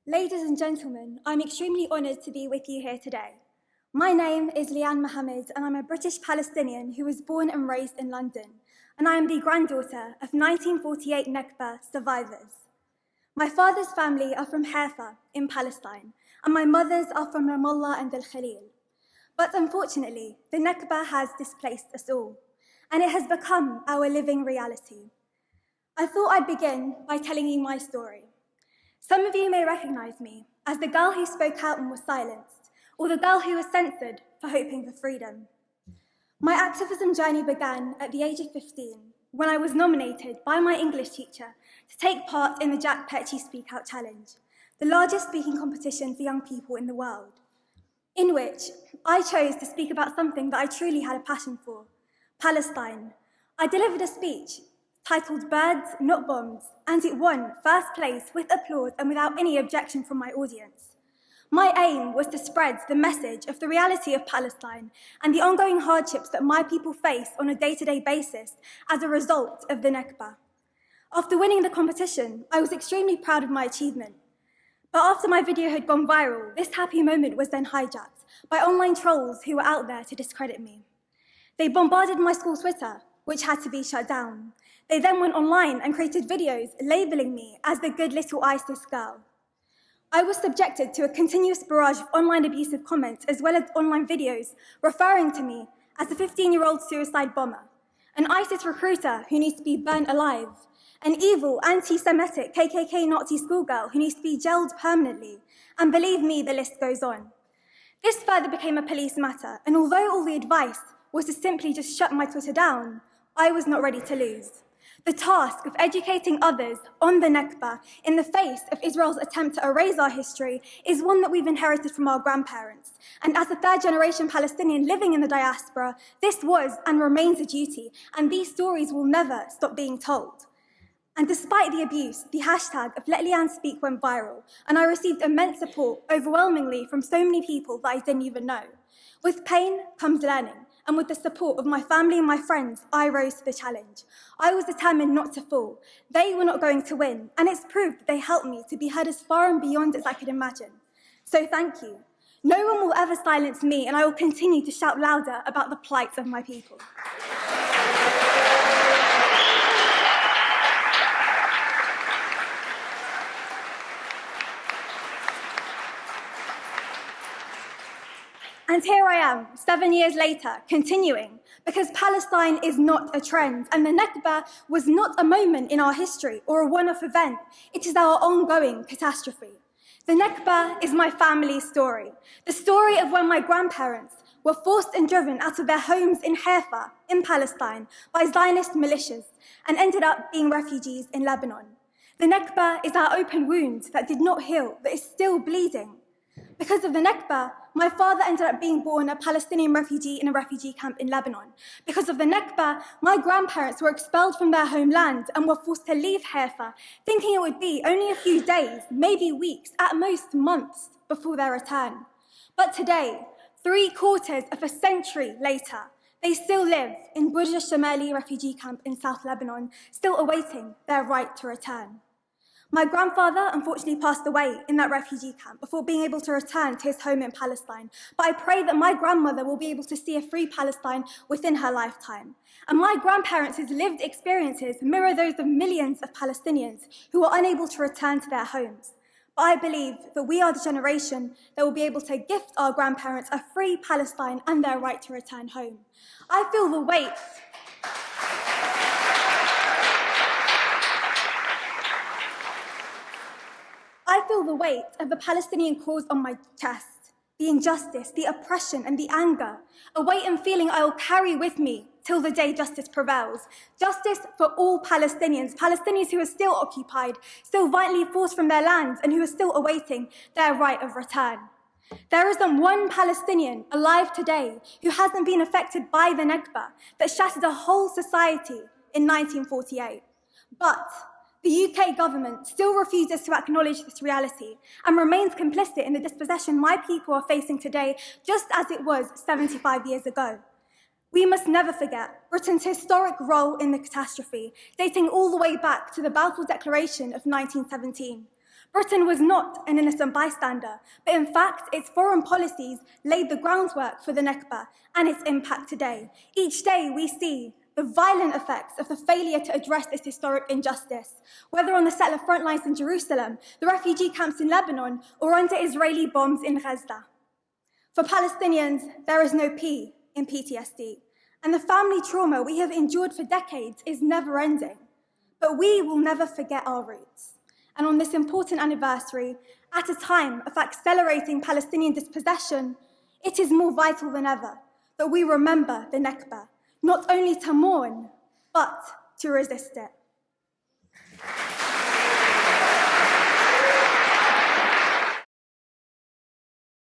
Ladies and gentlemen, I'm extremely honoured to be with you here today. My name is Leanne Mohamad, and I'm a British Palestinian who was born and raised in London, and I am the granddaughter of 1948 Nakba survivors. My father's family are from Haifa in Palestine, and my mother's are from Ramallah and Al-Khalil. But unfortunately, the Nakba has displaced us all, and it has become our living reality. I thought I'd begin by telling you my story. Some of you may recognise me as the girl who spoke out and was silenced, or the girl who was censored for hoping for freedom. My activism journey began at the age of 15 when I was nominated by my English teacher to take part in the Jack Petchey Speak Out Challenge, the largest speaking competition for young people in the world, in which I chose to speak about something that I truly had a passion for, Palestine. I delivered a speech titled Birds, Not Bombs, and it won first place with applause and without any objection from my audience. My aim was to spread the message of the reality of Palestine and the ongoing hardships that my people face on a day-to-day basis as a result of the Nakba. After winning the competition, I was extremely proud of my achievement. But after my video had gone viral, this happy moment was then hijacked by online trolls who were out there to discredit me. They bombarded my school Twitter, which had to be shut down. They then went online and created videos labelling me as the good little ISIS girl. I was subjected to a continuous barrage of online abusive comments as well as online videos referring to me as a 15-year-old suicide bomber, an ISIS recruiter who needs to be burnt alive, an evil, anti-Semitic KKK Nazi schoolgirl who needs to be jailed permanently, and believe me, the list goes on. This further became a police matter, and although all the advice was to simply just shut my Twitter down, I was not ready to lose. The task of educating others on the Nakba in the face of Israel's attempt to erase our history is one that we've inherited from our grandparents. And as a third-generation Palestinian living in the diaspora, this was and remains a duty, and these stories will never stop being told. And despite the abuse, the hashtag of Let Leanne Speak went viral, and I received immense support, overwhelmingly from so many people that I didn't even know. With pain comes learning. And with the support of my family and my friends, I rose to the challenge. I was determined not to fall. They were not going to win, and it's proved that they helped me to be heard as far and beyond as I could imagine. So thank you. No one will ever silence me, and I will continue to shout louder about the plight of my people. And here I am, 7 years later, continuing, because Palestine is not a trend, and the Nakba was not a moment in our history or a one-off event. It is our ongoing catastrophe. The Nakba is my family's story, the story of when my grandparents were forced and driven out of their homes in Haifa, in Palestine, by Zionist militias, and ended up being refugees in Lebanon. The Nakba is our open wound that did not heal, that is still bleeding. Because of the Nakba, my father ended up being born a Palestinian refugee in a refugee camp in Lebanon. Because of the Nakba, my grandparents were expelled from their homeland and were forced to leave Haifa, thinking it would be only a few days, maybe weeks, at most months, before their return. But today, 3/4 of a century later, they still live in British Palestinian refugee camp in South Lebanon, still awaiting their right to return. My grandfather unfortunately passed away in that refugee camp before being able to return to his home in Palestine. But I pray that my grandmother will be able to see a free Palestine within her lifetime. And my grandparents' lived experiences mirror those of millions of Palestinians who are unable to return to their homes. But I believe that we are the generation that will be able to gift our grandparents a free Palestine and their right to return home. I feel the weight of the Palestinian cause on my chest, the injustice, the oppression, and the anger, a weight and feeling I will carry with me till the day justice prevails. Justice for all Palestinians, Palestinians who are still occupied, still violently forced from their lands, and who are still awaiting their right of return. There isn't one Palestinian alive today who hasn't been affected by the Nakba that shattered a whole society in 1948. But the UK government still refuses to acknowledge this reality and remains complicit in the dispossession my people are facing today, just as it was 75 years ago. We must never forget Britain's historic role in the catastrophe, dating all the way back to the Balfour Declaration of 1917. Britain was not an innocent bystander, but in fact, its foreign policies laid the groundwork for the Nakba and its impact today. Each day we see the violent effects of the failure to address this historic injustice, whether on the settler front lines in Jerusalem, the refugee camps in Lebanon, or under Israeli bombs in Gaza. For Palestinians, there is no P in PTSD, and the family trauma we have endured for decades is never ending. But we will never forget our roots. And on this important anniversary, at a time of accelerating Palestinian dispossession, it is more vital than ever that we remember the Nakba, not only to mourn, but to resist it.